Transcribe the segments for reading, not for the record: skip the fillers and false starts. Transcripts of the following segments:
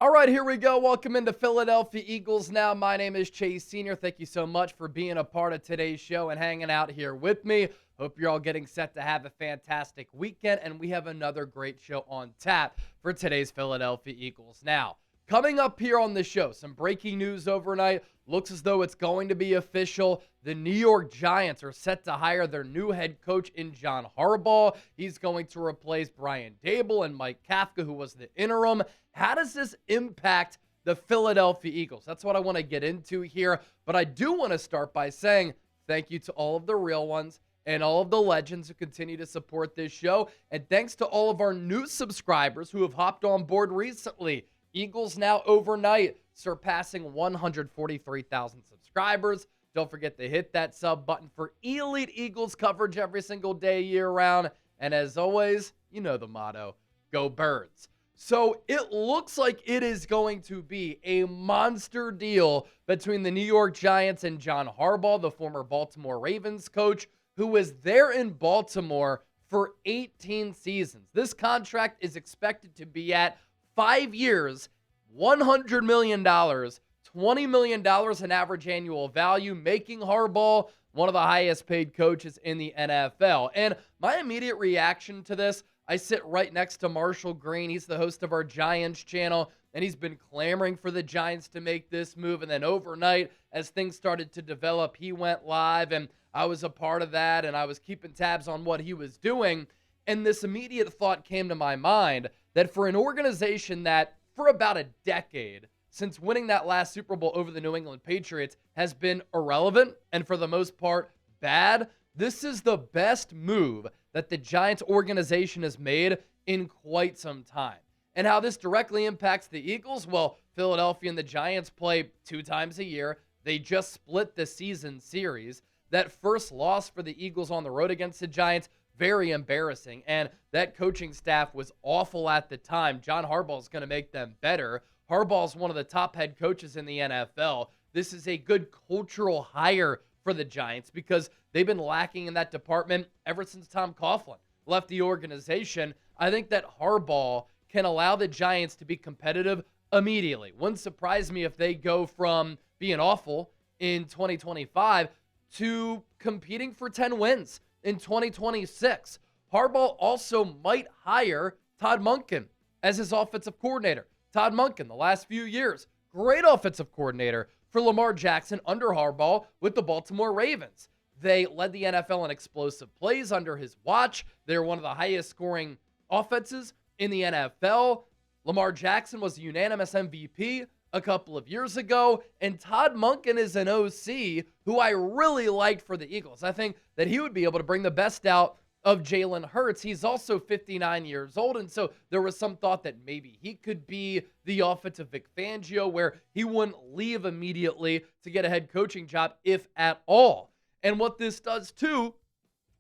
All right, here we go. Welcome into Philadelphia Eagles Now. My name is Chase Sr. Thank you so much for being a part of today's show and hanging out here with me. Hope you're all getting set to have a fantastic weekend, and we have another great show on tap for today's Philadelphia Eagles Now. Coming up here on the show, some breaking news overnight. Looks as though it's going to be official. The New York Giants are set to hire their new head coach in John Harbaugh. He's going to replace Brian Daboll and Mike Kafka, who was the interim. How does this impact the Philadelphia Eagles? That's what I want to get into here. But I do want to start by saying thank you to all of the real ones and all of the legends who continue to support this show. And thanks to all of our new subscribers who have hopped on board recently. Eagles Now overnight surpassing 143,000 subscribers. Don't forget to hit that sub button for elite Eagles coverage every single day year-round. And as always, you know the motto, go Birds. So it looks like it is going to be a monster deal between the New York Giants and John Harbaugh, the former Baltimore Ravens coach, who was there in Baltimore for 18 seasons. This contract is expected to be at 5 years, $100 million, $20 million in average annual value, making Harbaugh one of the highest paid coaches in the NFL. And my immediate reaction to this, I sit right next to Marshall Green. He's the host of our Giants channel, and he's been clamoring for the Giants to make this move. And then overnight, as things started to develop, he went live, and I was a part of that, and I was keeping tabs on what he was doing. And this immediate thought came to my mind that for an organization that for about a decade, since winning that last Super Bowl over the New England Patriots, has been irrelevant and for the most part bad, this is the best move that the Giants organization has made in quite some time. And how this directly impacts the Eagles? Well, Philadelphia and the Giants play 2 times a year. They just split the season series. That first loss for the Eagles on the road against the Giants, very embarrassing. And that coaching staff was awful at the time. John Harbaugh is going to make them better. Harbaugh is one of the top head coaches in the NFL. This is a good cultural hire for the Giants because they've been lacking in that department ever since Tom Coughlin left the organization. I think that Harbaugh can allow the Giants to be competitive immediately. Wouldn't surprise me if they go from being awful in 2025 to competing for 10 wins in 2026. Harbaugh also might hire Todd Monken as his offensive coordinator. Todd Monken, the last few years, great offensive coordinator for Lamar Jackson under Harbaugh with the Baltimore Ravens. They led the NFL in explosive plays under his watch. They're one of the highest scoring offenses in the NFL. Lamar Jackson was a unanimous MVP a couple of years ago, and Todd Monken is an OC who I really liked for the Eagles. I think that he would be able to bring the best out of Jalen Hurts. He's also 59 years old, and so there was some thought that maybe he could be the offensive Vic Fangio, where he wouldn't leave immediately to get a head coaching job, if at all. And what this does, too,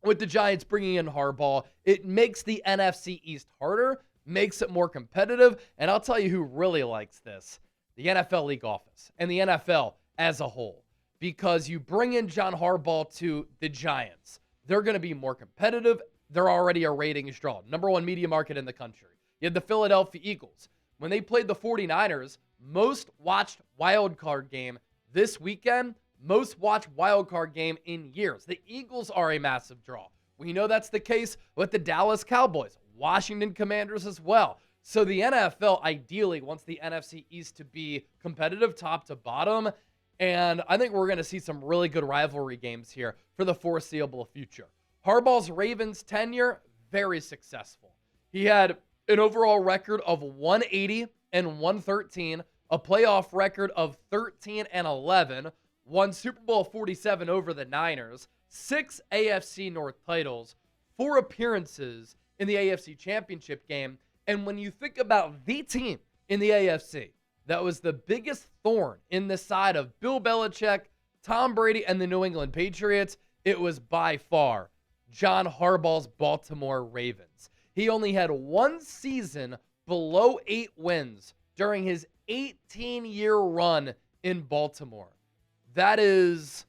with the Giants bringing in Harbaugh, it makes the NFC East harder, makes it more competitive, and I'll tell you who really likes this. The NFL league office and the NFL as a whole, because you bring in John Harbaugh to the Giants. They're going to be more competitive. They're already a ratings draw. Number 1 media market in the country. You have the Philadelphia Eagles. When they played the 49ers, most watched wildcard game this weekend, most watched wildcard game in years. The Eagles are a massive draw. We know that's the case with the Dallas Cowboys, Washington Commanders as well. So the NFL ideally wants the NFC East to be competitive top to bottom. And I think we're going to see some really good rivalry games here for the foreseeable future. Harbaugh's Ravens tenure, very successful. He had an overall record of 180 and 113, a playoff record of 13-11, won Super Bowl 47 over the Niners, 6 AFC North titles, 4 appearances in the AFC Championship game. And when you think about the team in the AFC that was the biggest thorn in the side of Bill Belichick, Tom Brady, and the New England Patriots, it was by far John Harbaugh's Baltimore Ravens. He only had 1 season below 8 wins during his 18-year run in Baltimore. That is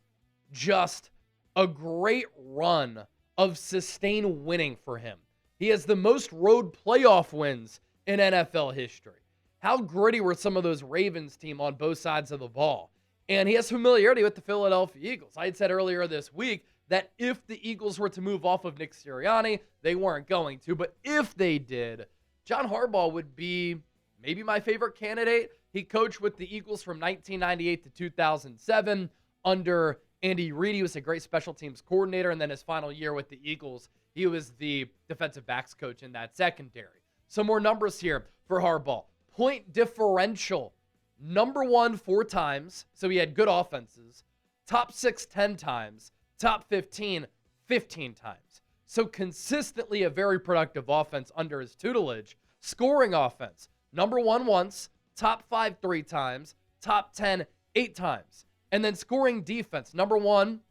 just a great run of sustained winning for him. He has the most road playoff wins in NFL history. how gritty were some of those Ravens team on both sides of the ball. And he has familiarity with the Philadelphia Eagles. I had said earlier this week that if the Eagles were to move off of Nick Sirianni, they weren't going to. But if they did, John Harbaugh would be maybe my favorite candidate. He coached with the Eagles from 1998 to 2007 under Andy Reid. He was a great special teams coordinator. And then his final year with the Eagles, he was the defensive backs coach in that secondary. Some more numbers here for Harbaugh. Point differential. Number 1 4 times, so he had good offenses. Top 6 10 times. Top 15 15 times. So consistently a very productive offense under his tutelage. Scoring offense. Number 1 once. Top 5 3 times. Top 10 8 times. And then scoring defense. Number 1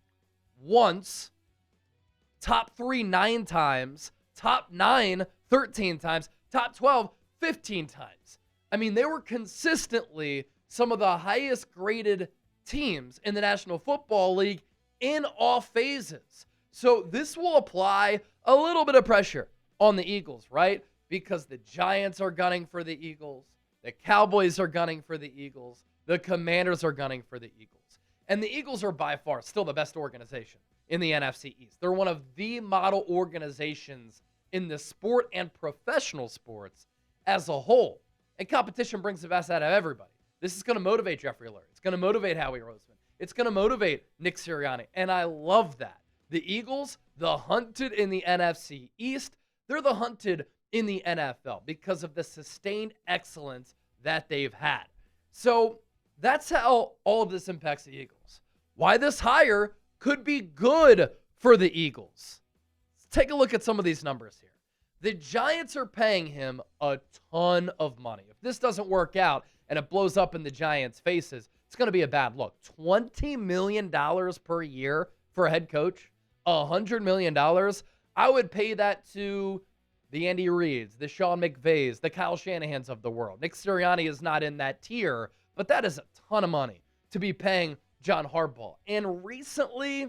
once. Top 3 9 times. Top 9 13 times. Top 12 15 times. I mean, they were consistently some of the highest graded teams in the National Football League in all phases. So this will apply a little bit of pressure on the Eagles, right? Because the Giants are gunning for the Eagles. The Cowboys are gunning for the Eagles. The Commanders are gunning for the Eagles. And the Eagles are by far still the best organization in the NFC East. They're one of the model organizations in the sport and professional sports as a whole. And competition brings the best out of everybody. This is going to motivate Jeffrey Lurie. It's going to motivate Howie Roseman. It's going to motivate Nick Sirianni. And I love that. The Eagles, the hunted in the NFC East, they're the hunted in the NFL because of the sustained excellence that they've had. So that's how all of this impacts the Eagles. Why this hire could be good for the Eagles. Let's take a look at some of these numbers here. The Giants are paying him a ton of money. If this doesn't work out and it blows up in the Giants' faces, it's going to be a bad look. $20 million per year for a head coach, $100 million. I would pay that to the Andy Reids, the Sean McVays, the Kyle Shanahans of the world. Nick Sirianni is not in that tier, but that is a ton of money to be paying John Harbaugh. And recently,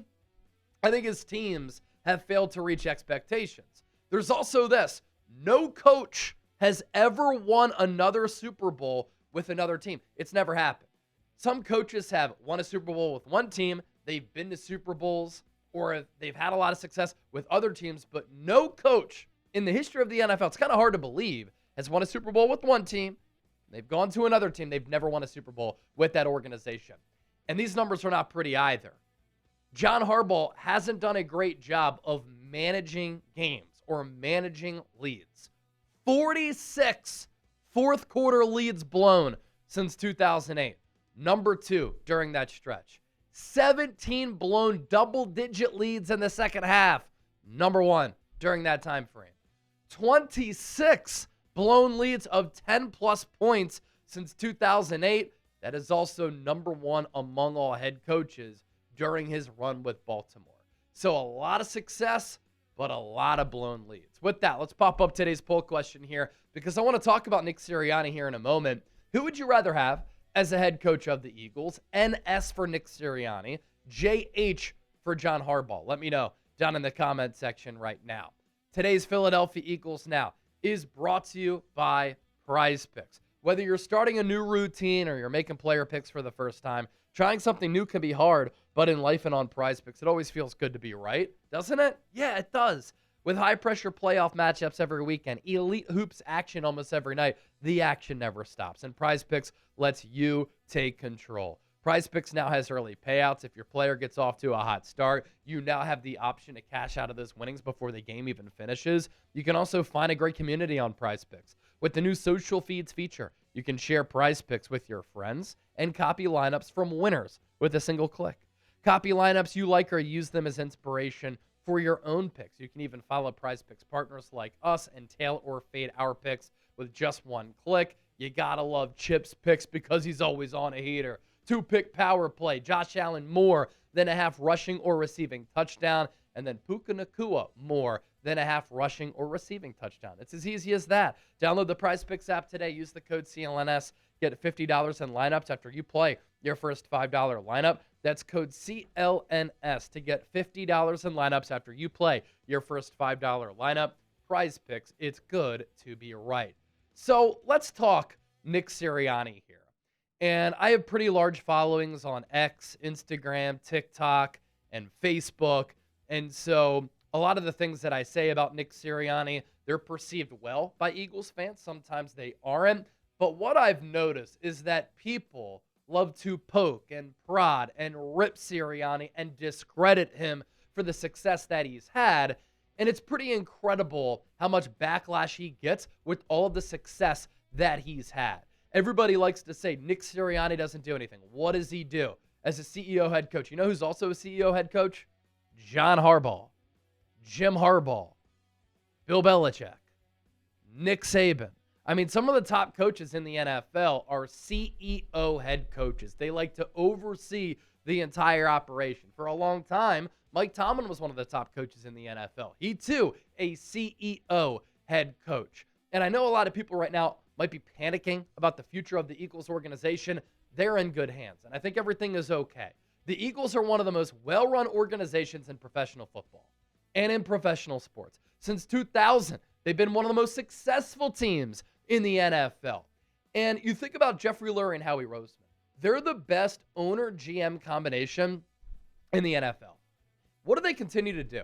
I think his teams have failed to reach expectations. There's also this. No coach has ever won another Super Bowl with another team. It's never happened. Some coaches have won a Super Bowl with one team. They've been to Super Bowls or they've had a lot of success with other teams, but no coach in the history of the NFL, it's kind of hard to believe, has won a Super Bowl with one team. They've gone to another team. They've never won a Super Bowl with that organization. And these numbers are not pretty either. John Harbaugh hasn't done a great job of managing games or managing leads. 46 fourth quarter leads blown since 2008. Number 2 during that stretch. 17 blown double-digit leads in the second half. Number 1 during that time frame. 26 blown leads of 10-plus points since 2008. That is also number 1 among all head coaches during his run with Baltimore. So a lot of success, but a lot of blown leads. With that, let's pop up today's poll question here because I want to talk about Nick Sirianni here in a moment. Who would you rather have as the head coach of the Eagles? NS for Nick Sirianni, JH for John Harbaugh. Let me know down in the comment section right now. Today's Philadelphia Eagles Now is brought to you by Prize Picks. Whether you're starting a new routine or you're making player picks for the first time, trying something new can be hard, but in life and on Prize Picks, it always feels good to be right, doesn't it? Yeah, it does. With high-pressure playoff matchups every weekend, elite hoops action almost every night, the action never stops, and Prize Picks lets you take control. Prize Picks now has early payouts. If your player gets off to a hot start, you now have the option to cash out of those winnings before the game even finishes. You can also find a great community on Prize Picks. With the new social feeds feature, you can share Prize Picks with your friends and copy lineups from winners with a single click. Copy lineups you like or use them as inspiration for your own picks. You can even follow Prize Picks partners like us and tail or fade our picks with just one click. You gotta love Chip's picks because he's always on a heater. 2-pick power play. Josh Allen more than a half rushing or receiving touchdown. And then Puka Nacua more than a half rushing or receiving touchdown. It's as easy as that. Download the Prize Picks app today. Use the code CLNS. Get $50 in lineups after you play your first $5 lineup. That's code CLNS to get $50 in lineups after you play your first $5 lineup. Prize Picks, it's good to be right. So let's talk Nick Sirianni here. And I have pretty large followings on X, Instagram, TikTok, and Facebook. And so a lot of the things that I say about Nick Sirianni, they're perceived well by Eagles fans. Sometimes they aren't. But what I've noticed is that people love to poke and prod and rip Sirianni and discredit him for the success that he's had. And it's pretty incredible how much backlash he gets with all of the success that he's had. Everybody likes to say Nick Sirianni doesn't do anything. What does he do as a CEO head coach? You know who's also a CEO head coach? John Harbaugh, Jim Harbaugh, Bill Belichick, Nick Saban. I mean, some of the top coaches in the NFL are CEO head coaches. They like to oversee the entire operation. For a long time, Mike Tomlin was one of the top coaches in the NFL. He, too, a CEO head coach. And I know a lot of people right now might be panicking about the future of the Eagles organization. They're in good hands, and I think everything is okay. The Eagles are one of the most well-run organizations in professional football and in professional sports. Since 2000, they've been one of the most successful teams in the NFL. And you think about Jeffrey Lurie and Howie Roseman. They're the best owner-GM combination in the NFL. What do they continue to do?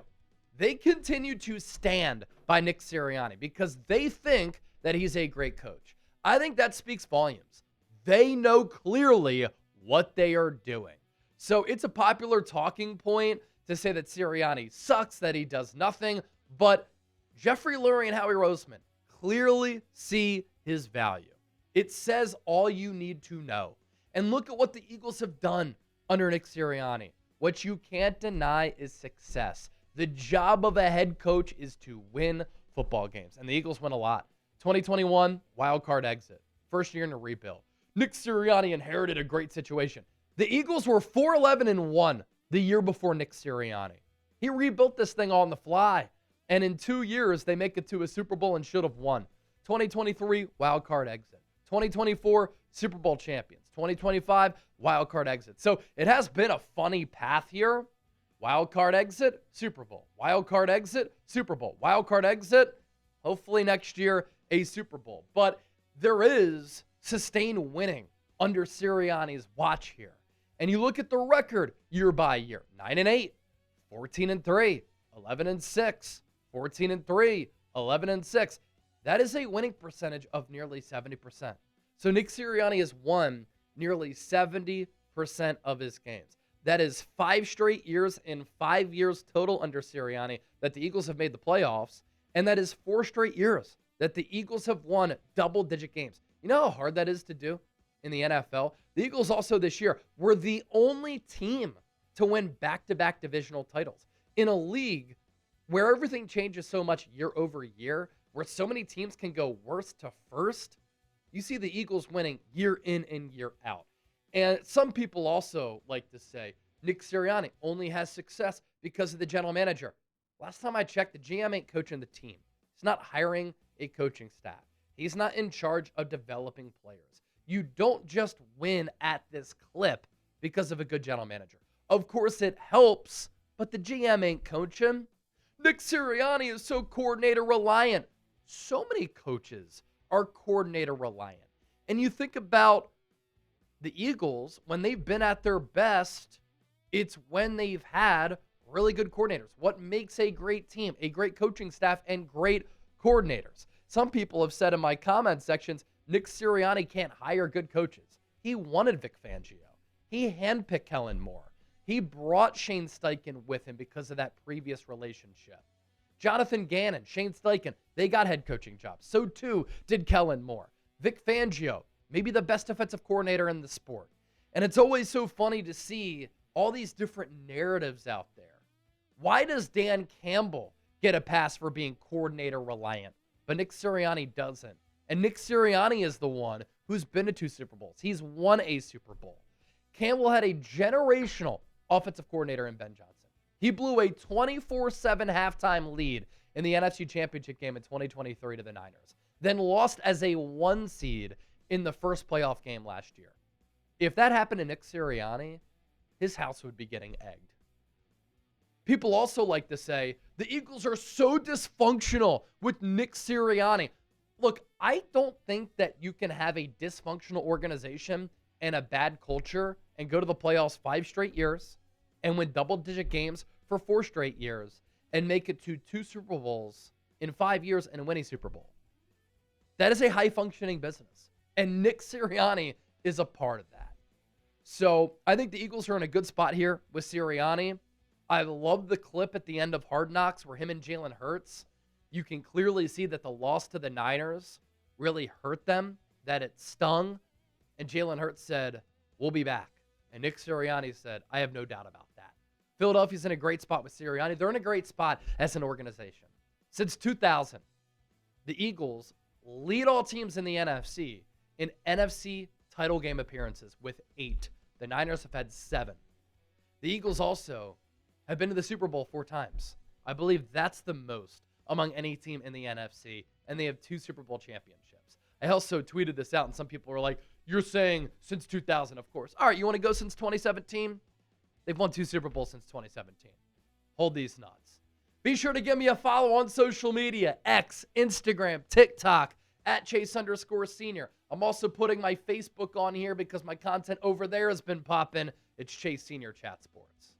They continue to stand by Nick Sirianni because they think that he's a great coach. I think that speaks volumes. They know clearly what they are doing. So it's a popular talking point to say that Sirianni sucks, that he does nothing, but Jeffrey Lurie and Howie Roseman clearly see his value. It says all you need to know. And look at what the Eagles have done under Nick Sirianni. What you can't deny is success. The job of a head coach is to win football games, and the Eagles win a lot. 2021, wild card exit. First year in a rebuild. Nick Sirianni inherited a great situation. The Eagles were 4-11-1 the year before Nick Sirianni. He rebuilt this thing on the fly, and in 2 years, they make it to a Super Bowl and should have won. 2023, wild card exit. 2024, Super Bowl champions. 2025, wild card exit. So it has been a funny path here. Wild card exit, Super Bowl. Wild card exit, Super Bowl. Wild card exit, hopefully next year, a Super Bowl. But there is sustained winning under Sirianni's watch here. And you look at the record year by year. 9-8, 14-3, 11-6, 14-3, 11-6. That is a winning percentage of nearly 70%. So Nick Sirianni has won nearly 70% of his games. That is 5 straight years in 5 years total under Sirianni that the Eagles have made the playoffs. And that is 4 straight years that the Eagles have won double-digit games. You know how hard that is to do in the NFL? The Eagles also this year were the only team to win back-to-back divisional titles. In a league where everything changes so much year over year, where so many teams can go worst to first, you see the Eagles winning year in and year out. And some people also like to say Nick Sirianni only has success because of the general manager. Last time I checked, the GM ain't coaching the team. He's not hiring a coaching staff. He's not in charge of developing players. You don't just win at this clip because of a good general manager. Of course it helps, but the GM ain't coaching. Nick Sirianni is so coordinator reliant. So many coaches are coordinator reliant. And you think about the Eagles, when they've been at their best, it's when they've had really good coordinators. What makes a great team, a great coaching staff, and great coordinators? Some people have said in my comment sections, Nick Sirianni can't hire good coaches. He wanted Vic Fangio. He handpicked Kellen Moore. He brought Shane Steichen with him because of that previous relationship. Jonathan Gannon, Shane Steichen, they got head coaching jobs. So too did Kellen Moore. Vic Fangio, maybe the best defensive coordinator in the sport. And it's always so funny to see all these different narratives out there. Why does Dan Campbell get a pass for being coordinator reliant, but Nick Sirianni doesn't? And Nick Sirianni is the one who's been to 2 Super Bowls. He's won a Super Bowl. Campbell had a generational offensive coordinator in Ben Johnson. He blew a 24-7 halftime lead in the NFC Championship game in 2023 to the Niners, then lost as a 1 seed in the first playoff game last year. If that happened to Nick Sirianni, his house would be getting egged. People also like to say the Eagles are so dysfunctional with Nick Sirianni. Look, I don't think that you can have a dysfunctional organization and a bad culture and go to the playoffs 5 straight years and win double-digit games for 4 straight years and make it to 2 Super Bowls in 5 years and win a Super Bowl. That is a high-functioning business, and Nick Sirianni is a part of that. So I think the Eagles are in a good spot here with Sirianni. I love the clip at the end of Hard Knocks where him and Jalen Hurts, you can clearly see that the loss to the Niners really hurt them, that it stung. And Jalen Hurts said, we'll be back. And Nick Sirianni said, I have no doubt about that. Philadelphia's in a great spot with Sirianni. They're in a great spot as an organization. Since 2000, the Eagles lead all teams in the NFC in NFC title game appearances with 8. The Niners have had 7. The Eagles also have been to the Super Bowl 4 times. I believe that's the most among any team in the NFC, and they have 2 Super Bowl championships. I also tweeted this out, and some people were like, you're saying since 2000, of course. All right, you want to go since 2017? They've won 2 Super Bowls since 2017. Hold these nuts. Be sure to give me a follow on social media, X, Instagram, TikTok, at Chase_Senior. I'm also putting my Facebook on here because my content over there has been popping. It's Chase Senior Chat Sports.